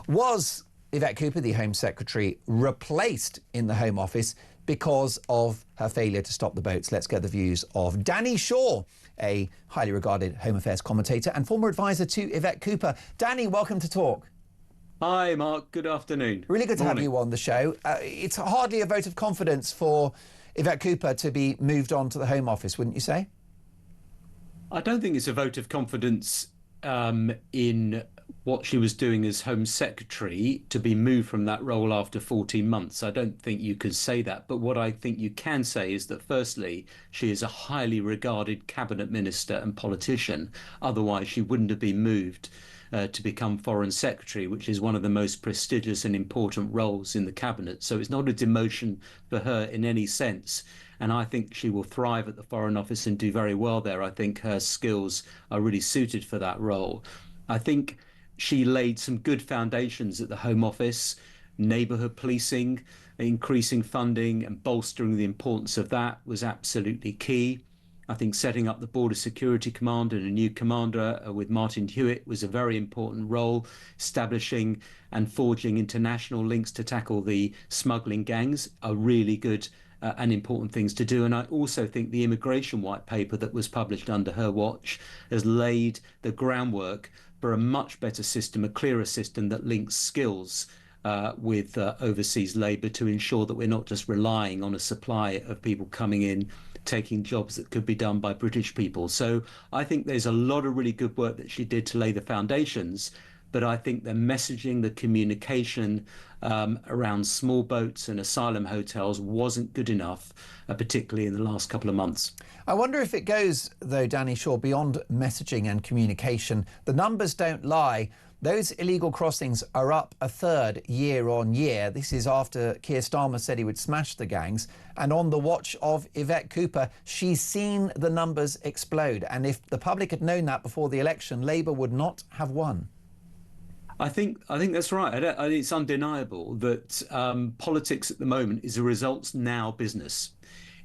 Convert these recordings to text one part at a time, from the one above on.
Was Yvette Cooper, the Home Secretary, replaced in the Home Office because of her failure to stop the boats? Let's get the views of Danny Shaw, a highly regarded Home Affairs commentator and former advisor to Yvette Cooper. Danny, welcome to Talk. Hi, Mark. Good afternoon. Really good to have you on the show. It's hardly a vote of confidence for Yvette Cooper to be moved on to the Home Office, wouldn't you say? I don't think it's a vote of confidence in what she was doing as Home Secretary to be moved from that role after 14 months. I don't think you could say that. But what I think you can say is that, firstly, she is a highly regarded cabinet minister and politician. Otherwise, she wouldn't have been moved to become Foreign Secretary, which is one of the most prestigious and important roles in the cabinet. So it's not a demotion for her in any sense. And I think she will thrive at the Foreign Office and do very well there. I think her skills are really suited for that role. I think she laid some good foundations at the Home Office, neighbourhood policing, increasing funding and bolstering the importance of that was absolutely key. I think setting up the Border Security Command and a new commander with Martin Hewitt was a very important role, establishing and forging international links to tackle the smuggling gangs are really good and important things to do. And I also think the immigration white paper that was published under her watch has laid the groundwork for a much better system, a clearer system that links skills with overseas labour to ensure that we're not just relying on a supply of people coming in, taking jobs that could be done by British people. So I think there's a lot of really good work that she did to lay the foundations. But I think the messaging, the communication around small boats and asylum hotels wasn't good enough, particularly in the last couple of months. I wonder if it goes, though, Danny Shaw, beyond messaging and communication. The numbers don't lie. Those illegal crossings are up a third year on year. This is after Keir Starmer said he would smash the gangs. And on the watch of Yvette Cooper, she's seen the numbers explode. And if the public had known that before the election, Labour would not have won. I think that's right. It's undeniable that politics at the moment is a results now business.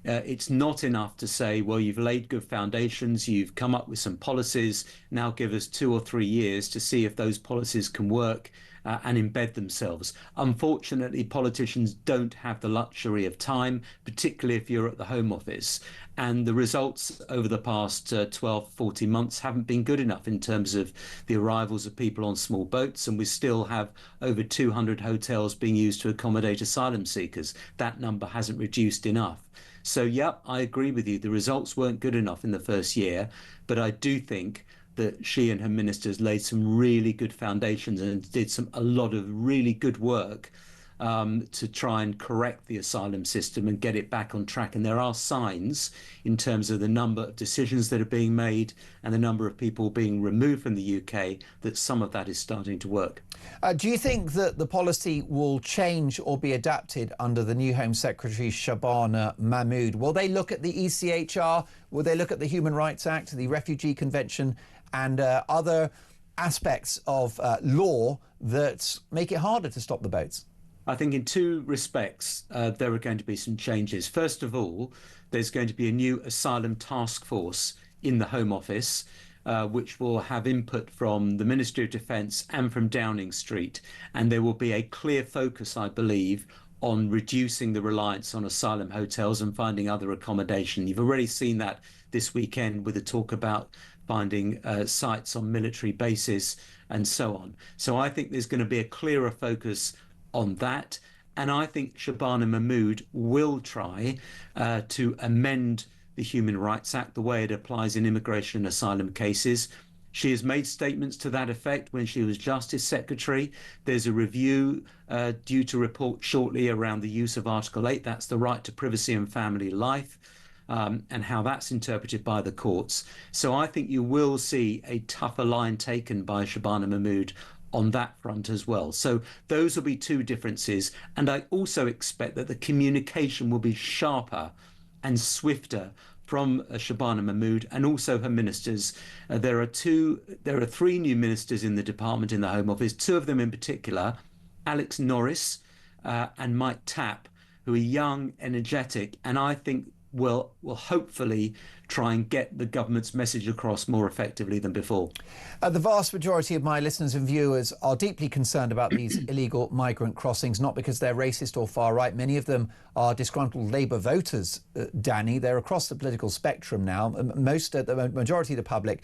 It's not enough to say, well, you've laid good foundations, you've come up with some policies, now give us 2 or 3 years to see if those policies can work and embed themselves. Unfortunately, politicians don't have the luxury of time, particularly if you're at the Home Office. And the results over the past 12, 14 months haven't been good enough in terms of the arrivals of people on small boats. And we still have over 200 hotels being used to accommodate asylum seekers. That number hasn't reduced enough. So, yeah, I agree with you. The results weren't good enough in the first year. But I do think that she and her ministers laid some really good foundations and did a lot of really good work to try and correct the asylum system and get it back on track. And there are signs in terms of the number of decisions that are being made and the number of people being removed from the UK that some of that is starting to work. Do you think that the policy will change or be adapted under the new Home Secretary, Shabana Mahmood? Will they look at the ECHR? Will they look at the Human Rights Act, the Refugee Convention and other aspects of law that make it harder to stop the boats? I think in two respects, there are going to be some changes. First of all, there's going to be a new asylum task force in the Home Office, which will have input from the Ministry of Defence and from Downing Street. And there will be a clear focus, I believe, on reducing the reliance on asylum hotels and finding other accommodation. You've already seen that this weekend with the talk about finding sites on military bases and so on. So I think there's going to be a clearer focus on that. And I think Shabana Mahmood will try to amend the Human Rights Act the way it applies in immigration and asylum cases. She has made statements to that effect when she was Justice Secretary. There's a review due to report shortly around the use of Article 8. That's the right to privacy and family life. And how that's interpreted by the courts. So I think you will see a tougher line taken by Shabana Mahmood on that front as well. So those will be two differences. And I also expect that the communication will be sharper and swifter from Shabana Mahmood and also her ministers. There are 3 new ministers in the department in the Home Office, 2 of them in particular, Alex Norris and Mike Tapp, who are young, energetic, and I think will hopefully try and get the government's message across more effectively than before. The vast majority of my listeners and viewers are deeply concerned about these illegal migrant crossings, not because they're racist or far right. Many of them are disgruntled Labour voters, Danny. They're across the political spectrum now. The majority of the public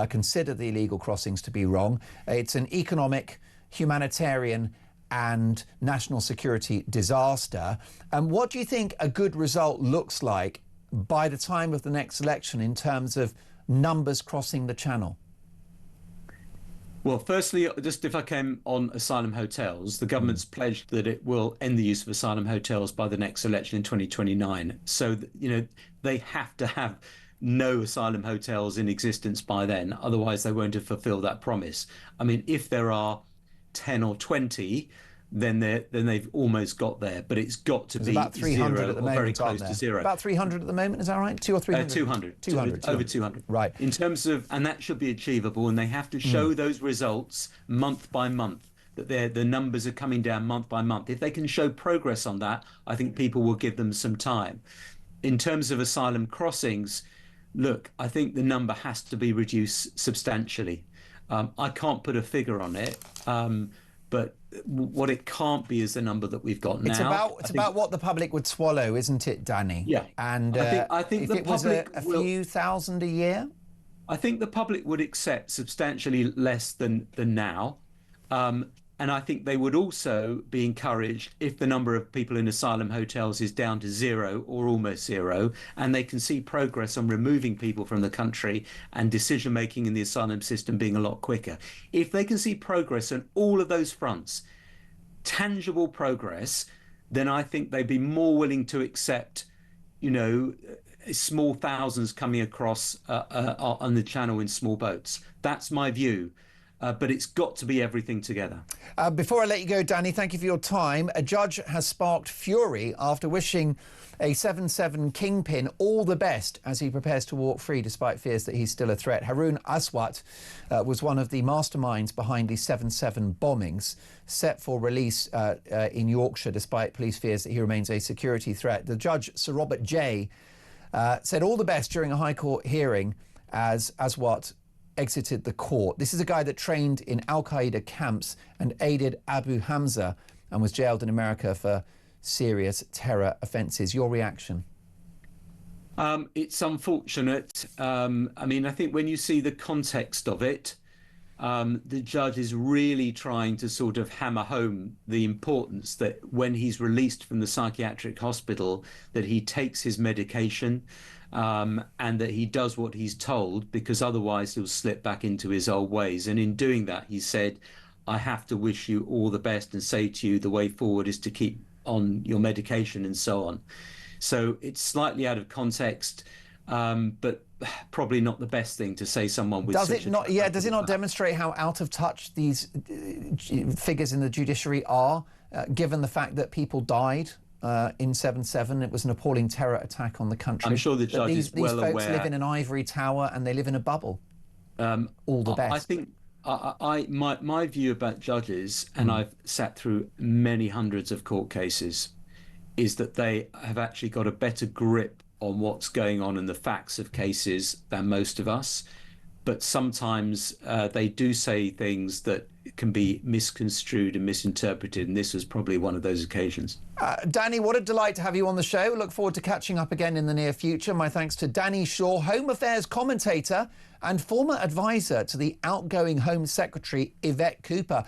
consider the illegal crossings to be wrong. It's an economic, humanitarian and national security disaster. And what do you think a good result looks like by the time of the next election in terms of numbers crossing the channel? Well, firstly, just if I came on asylum hotels, the government's pledged that it will end the use of asylum hotels by the next election in 2029. So, they have to have no asylum hotels in existence by then. Otherwise, they won't have fulfilled that promise. I mean, if there are 10 or 20, then they've almost got there. But it's got to be about 300 zero at the or moment, very close to zero. About 300 at the moment, is that right? 200 or 300? 200. 200. Over 200. Right. In terms of, and that should be achievable, and they have to show those results month by month, that the numbers are coming down month by month. If they can show progress on that, I think people will give them some time. In terms of asylum crossings, look, I think the number has to be reduced substantially. I can't put a figure on it, but what it can't be is the number that we've got now. It's about what the public would swallow, isn't it, Danny? Yeah. And I think if the it was public a few thousand a year? I think the public would accept substantially less than now. And I think they would also be encouraged if the number of people in asylum hotels is down to zero or almost zero, and they can see progress on removing people from the country and decision making in the asylum system being a lot quicker. If they can see progress on all of those fronts, tangible progress, then I think they'd be more willing to accept, small thousands coming across on the channel in small boats. That's my view. But it's got to be everything together. Before I let you go, Danny, thank you for your time. A judge has sparked fury after wishing a 7/7 kingpin all the best as he prepares to walk free despite fears that he's still a threat. Haroon Aswat was one of the masterminds behind the 7/7 bombings, set for release in Yorkshire despite police fears that he remains a security threat. The judge, Sir Robert J, said all the best during a High Court hearing as Aswat exited the court. This is a guy that trained in al-Qaeda camps and aided Abu Hamza and was jailed in America for serious terror offences. Your reaction? It's unfortunate. I think when you see the context of it, the judge is really trying to sort of hammer home the importance that when he's released from the psychiatric hospital, that he takes his medication, and that he does what he's told, because otherwise he'll slip back into his old ways. And in doing that, he said, I have to wish you all the best and say to you the way forward is to keep on your medication and so on. So it's slightly out of context, but probably not the best thing to say someone with does it not demonstrate how out of touch these figures in the judiciary are, given the fact that people died in 7/7? It was an appalling terror attack on the country. I'm sure the judge is well aware. These folks live in an ivory tower and they live in a bubble. All the best. I think my view about judges, and I've sat through many hundreds of court cases, is that they have actually got a better grip on what's going on in the facts of cases than most of us. But sometimes they do say things that can be misconstrued and misinterpreted, and this was probably one of those occasions. Danny, what a delight to have you on the show. Look forward to catching up again in the near future. My thanks to Danny Shaw, Home Affairs commentator and former advisor to the outgoing Home Secretary Yvette Cooper.